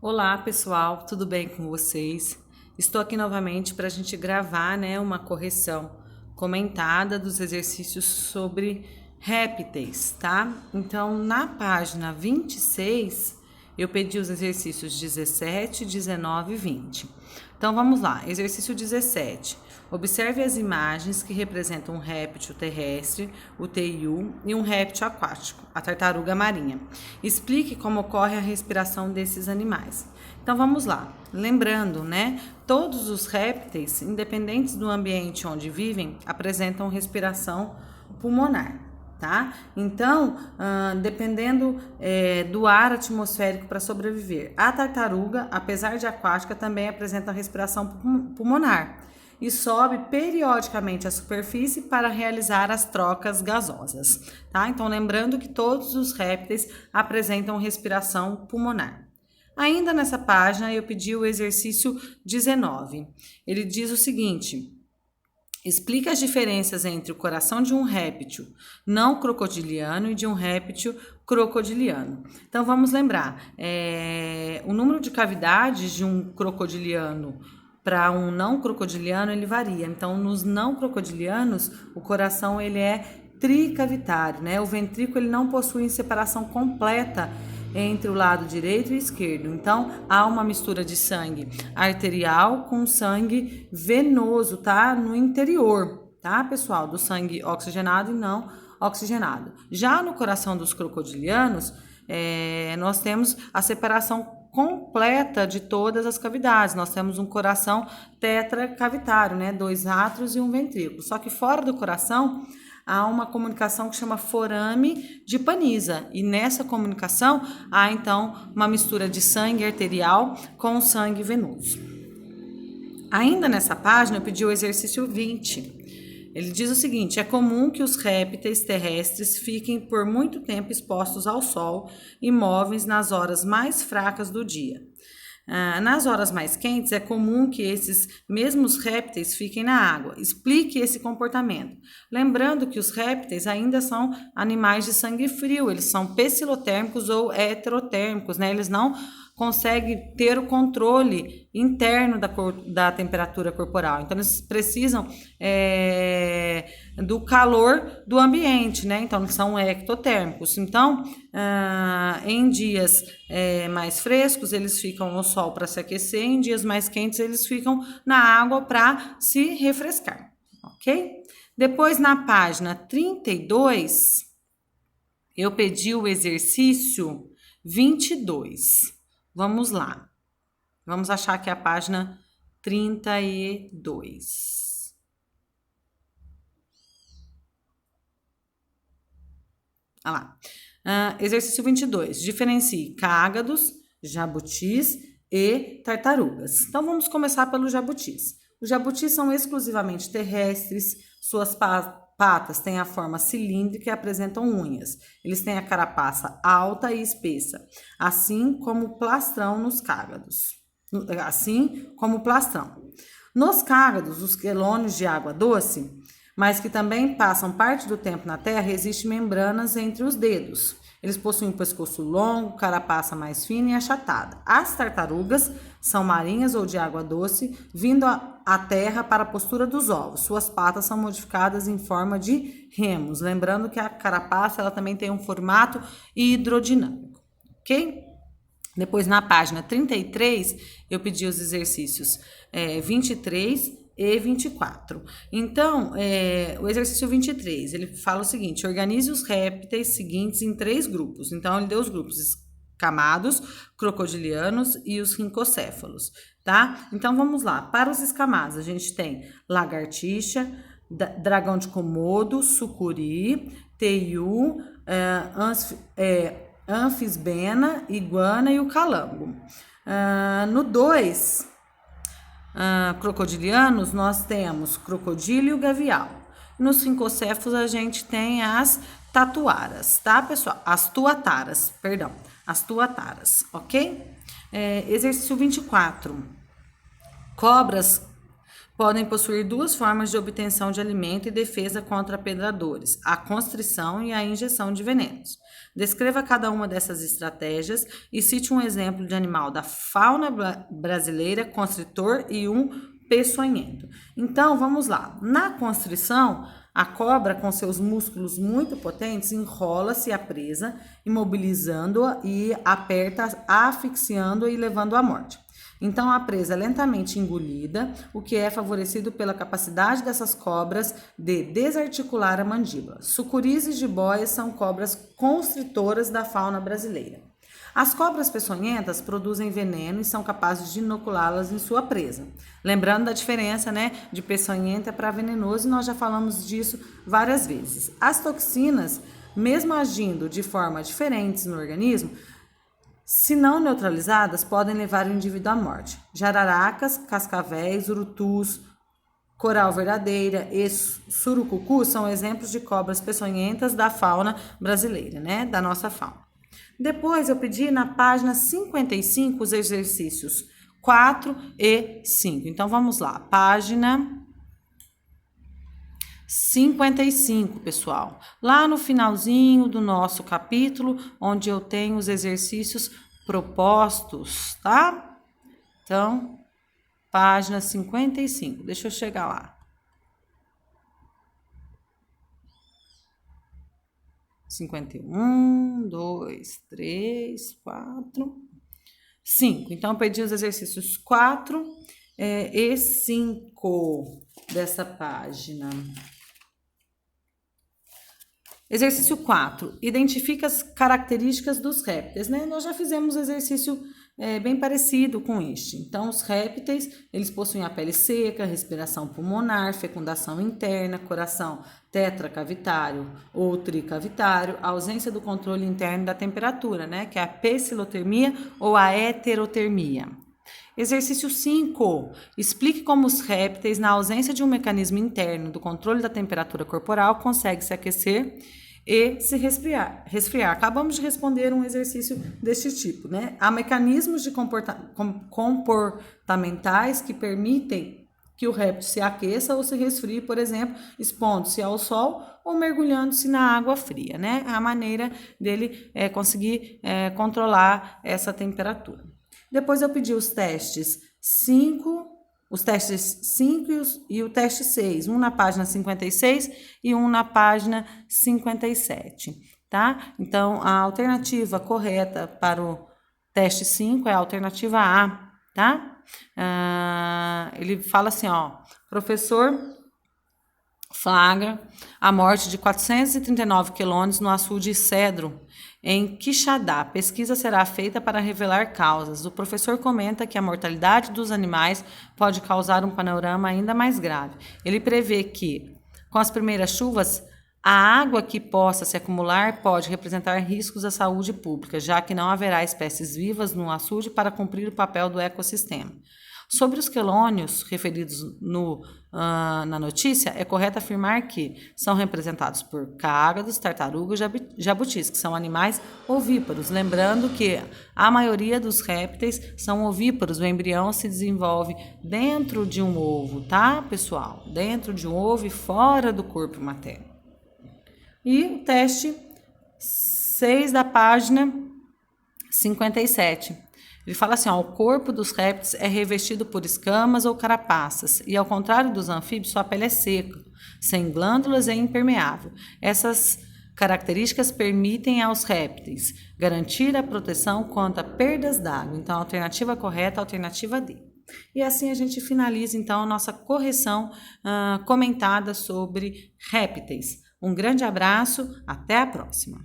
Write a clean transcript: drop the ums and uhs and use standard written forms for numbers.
Olá pessoal, tudo bem com vocês? Estou aqui novamente para a gente gravar, uma correção comentada dos exercícios sobre répteis, tá? Então, na página 26, eu pedi os exercícios 17, 19 e 20. Então, vamos lá. Exercício 17. Observe as imagens que representam um réptil terrestre, o TIU, e um réptil aquático, a tartaruga marinha. Explique como ocorre a respiração desses animais. Então vamos lá. Lembrando, todos os répteis, independentes do ambiente onde vivem, apresentam respiração pulmonar. Tá? Então, dependendo do ar atmosférico para sobreviver, a tartaruga, apesar de aquática, também apresenta respiração pulmonar e sobe periodicamente à superfície para realizar as trocas gasosas, tá? Então, lembrando que todos os répteis apresentam respiração pulmonar. Ainda nessa página, eu pedi o exercício 19. Ele diz o seguinte: explica as diferenças entre o coração de um réptil não crocodiliano e de um réptil crocodiliano. Então, vamos lembrar, o número de cavidades de um crocodiliano para um não crocodiliano, ele varia. Então, nos não crocodilianos, o coração ele é tricavitário, O ventrículo ele não possui separação completa entre o lado direito e esquerdo. Então, há uma mistura de sangue arterial com sangue venoso, tá? No interior, tá, pessoal? Do sangue oxigenado e não oxigenado. Já no coração dos crocodilianos, nós temos a separação completa de todas as cavidades. Nós temos um coração tetracavitário, 2 átrios e um ventrículo. Só que fora do coração há uma comunicação que chama forame de Paniza. E nessa comunicação há então uma mistura de sangue arterial com sangue venoso. Ainda nessa página eu pedi o exercício 20. Ele diz o seguinte: é comum que os répteis terrestres fiquem por muito tempo expostos ao sol, imóveis nas horas mais fracas do dia. Nas horas mais quentes, é comum que esses mesmos répteis fiquem na água. Explique esse comportamento. Lembrando que os répteis ainda são animais de sangue frio, eles são pecilotérmicos ou heterotérmicos, Eles não conseguem ter o controle interno da temperatura corporal. Então, eles precisam do calor do ambiente, Então, eles são ectotérmicos. Então, em dias mais frescos, eles ficam no sol para se aquecer, em dias mais quentes, eles ficam na água para se refrescar, ok? Depois, na página 32, eu pedi o exercício 22. Vamos lá. Vamos achar aqui a página 32. Olha lá. Exercício 22. Diferencie cágados, jabutis e tartarugas. Então, vamos começar pelos jabutis. Os jabutis são exclusivamente terrestres, suas patas têm a forma cilíndrica e apresentam unhas. Eles têm a carapaça alta e espessa, assim como o plastrão nos cágados. Assim como o plastrão. Nos cágados, os quelônios de água doce, mas que também passam parte do tempo na terra, existem membranas entre os dedos. Eles possuem um pescoço longo, carapaça mais fina e achatada. As tartarugas são marinhas ou de água doce, vindo à terra para a postura dos ovos. Suas patas são modificadas em forma de remos. Lembrando que a carapaça ela também tem um formato hidrodinâmico, ok? Depois, na página 33, eu pedi os exercícios 23 e 24. Então, o exercício 23, ele fala o seguinte: organize os répteis seguintes em 3 grupos. Então, ele deu os grupos escamados, crocodilianos e os rincocéfalos, tá? Então, vamos lá. Para os escamados, a gente tem lagartixa, dragão de Komodo, sucuri, teiu, anfisbena, iguana e o calango. No 2, crocodilianos, nós temos crocodilo e o gavial. Nos rincocéfalos, a gente tem as tatuaras, tá, pessoal? As tuataras, ok? Exercício 24. Cobras podem possuir duas formas de obtenção de alimento e defesa contra predadores: a constrição e a injeção de venenos. Descreva cada uma dessas estratégias e cite um exemplo de animal da fauna brasileira constritor e um peçonhento. Então, vamos lá. Na constrição, a cobra, com seus músculos muito potentes, enrola-se à presa, imobilizando-a e aperta, asfixiando-a e levando à morte. Então, a presa é lentamente engolida, o que é favorecido pela capacidade dessas cobras de desarticular a mandíbula. Sucuris e jiboias são cobras constritoras da fauna brasileira. As cobras peçonhentas produzem veneno e são capazes de inoculá-las em sua presa. Lembrando da diferença, né, de peçonhenta para venenoso, nós já falamos disso várias vezes. As toxinas, mesmo agindo de forma diferentes no organismo, se não neutralizadas, podem levar o indivíduo à morte. Jararacas, cascavéis, urutus, coral verdadeira e surucucu são exemplos de cobras peçonhentas da fauna brasileira, né? Da nossa fauna. Depois eu pedi na página 55 os exercícios 4 e 5. Então vamos lá, página 55, pessoal. Lá no finalzinho do nosso capítulo, onde eu tenho os exercícios propostos, tá? Então, página 55. Deixa eu chegar lá. 51, 2, 3, 4, 5. Então, eu pedi os exercícios 4 e 5 dessa página. Exercício 4. Identifica as características dos répteis, né? Nós já fizemos um exercício bem parecido com este. Então, os répteis, eles possuem a pele seca, respiração pulmonar, fecundação interna, coração tetracavitário ou tricavitário, ausência do controle interno da temperatura, né? Que é a pecilotermia ou a heterotermia. Exercício 5. Explique como os répteis, na ausência de um mecanismo interno do controle da temperatura corporal, conseguem se aquecer e se resfriar. Acabamos de responder um exercício deste tipo, né? Há mecanismos de comportamentais que permitem que o réptil se aqueça ou se resfrie, por exemplo, expondo-se ao sol ou mergulhando-se na água fria, né? A maneira dele conseguir controlar essa temperatura. Depois eu pedi os testes 5 e o teste 6, um na página 56 e um na página 57, tá? Então, a alternativa correta para o teste 5 é a alternativa A, tá? Ele fala assim, ó, professor flagra a morte de 439 quelônios no açude Cedro, em Quixadá. Pesquisa será feita para revelar causas. O professor comenta que a mortalidade dos animais pode causar um panorama ainda mais grave. Ele prevê que, com as primeiras chuvas, a água que possa se acumular pode representar riscos à saúde pública, já que não haverá espécies vivas no açude para cumprir o papel do ecossistema. Sobre os quelônios referidos na notícia, é correto afirmar que são representados por cágados, tartarugas e jabutis, que são animais ovíparos. Lembrando que a maioria dos répteis são ovíparos, o embrião se desenvolve dentro de um ovo, tá, pessoal? Dentro de um ovo e fora do corpo materno. E o teste 6 da página 57. Ele fala assim, ó, o corpo dos répteis é revestido por escamas ou carapaças e, ao contrário dos anfíbios, sua pele é seca, sem glândulas e impermeável. Essas características permitem aos répteis garantir a proteção contra perdas d'água. Então, a alternativa correta é a alternativa D. E assim a gente finaliza, então, a nossa correção comentada sobre répteis. Um grande abraço, até a próxima!